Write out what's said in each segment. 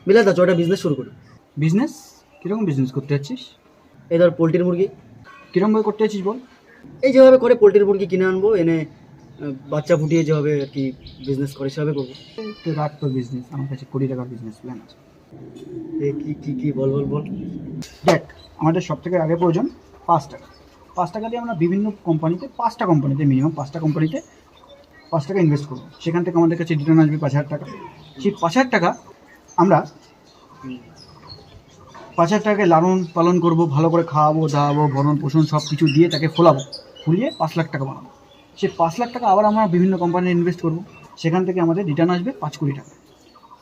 বিলাদা চ একটা বিজনেস শুরু করি। বিজনেস? কীরকম বিজনেস করতে যাচ্ছিস? এই ধর পোলট্রির মুরগি। কীরকমভাবে করতে যাচ্ছিস বল। এই যেভাবে করে পোলট্রির মুরগি কিনে আনবো, এনে বাচ্চা ফুটিয়ে যেভাবে আর কি বিজনেস করে সেভাবে করবো। তো রাখ তোর বিজনেস, আমার কাছে 20 টাকার বিজনেস প্ল্যান আছে। কি কি কি বল বল বল। দেখ, আমাদের সব থেকে আগে প্রয়োজন 5 টাকা। 5 টাকা দিয়ে আমরা বিভিন্ন কোম্পানিতে, 5টা কোম্পানিতে, মিনিমাম 5টা কোম্পানিতে 5 টাকা ইনভেস্ট করবো। সেখান থেকে আমাদের কাছে রিটার্ন আসবে 5,000 টাকা। সেই 5,000 টাকা আমরা 5,000 টাকাকে লালন পালন করবো, ভালো করে খাওয়াবো দাওয়াবো, ভরণ পোষণ সব কিছু দিয়ে তাকে ফোলাবো, ফুলিয়ে 5 লাখ টাকা বানাবো। সেই 5 লাখ টাকা আবার আমরা বিভিন্ন কোম্পানিতে ইনভেস্ট করবো। সেখান থেকে আমাদের রিটার্ন আসবে 5 কোটি টাকা।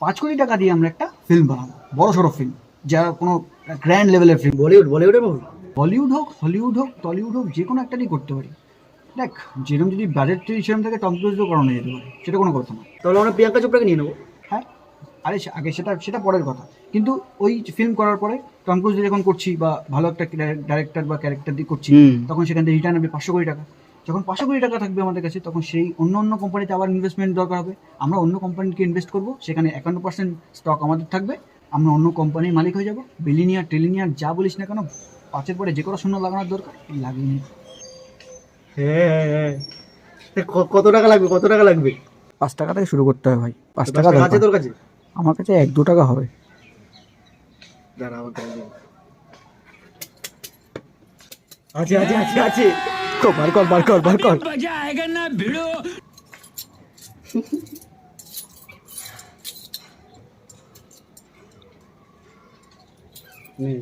5 কোটি টাকা দিয়ে আমরা একটা ফিল্ম বানাবো, বড় সড়ো ফিল্ম, যা কোনো গ্র্যান্ড লেভেলের ফিল্ম। বলিউডের মুভি। বলিউড হোক, হলিউড হোক, টলিউড হোক, যে কোনো একটাই করতে পারি। দেখ, যেরকম যদি বাজেট সেরকম থেকে টম ক্রুজও করানো যেতে পারে, সেটা কোনো কথা না। তাহলে আমরা প্রিয়াঙ্কা চোপড়াকে নিয়ে নেবো। হ্যাঁ, আরে আগে সেটা সেটা পরের কথা। কিন্তু ওই ফিল্ম করার পরে টম ক্রুজ দিয়ে যখন করছি, বা ভালো একটা ডাইরেক্টর বা ক্যারেক্টার দিয়ে করছি, তখন সেখান থেকে রিটার্ন হবে 500 কোটি টাকা। যখন 500 কোটি টাকা থাকবে আমাদের কাছে, তখন সেই অন্য অন্য কোম্পানিতে আবার ইনভেস্টমেন্ট দরকার হবে। আমরা অন্য কোম্পানিকে ইনভেস্ট করবো, সেখানে 51% স্টক আমাদের থাকবে। আমরা অন্য কোম্পানির মালিক হয়ে যাবো। বিলিনিয়ার ট্রিলিনিয়ার যা বলিস না কেন, 5-এর পরে যে কোনো শূন্য লাগানোর দরকার লাগিয়ে নি। হ্যাঁ হ্যাঁ হ্যাঁ। কত টাকা লাগবে, কত টাকা লাগবে? 5 টাকা থেকে শুরু করতে হবে ভাই। 5 10 টাকা টাকা আছে দরকার। তোর কাছে? আমার কাছে 1-2 টাকা হবে। দাঁড়া আমার কাছে আছে আছে আছে আছে। তো বার কর বার কর বার কর। নে।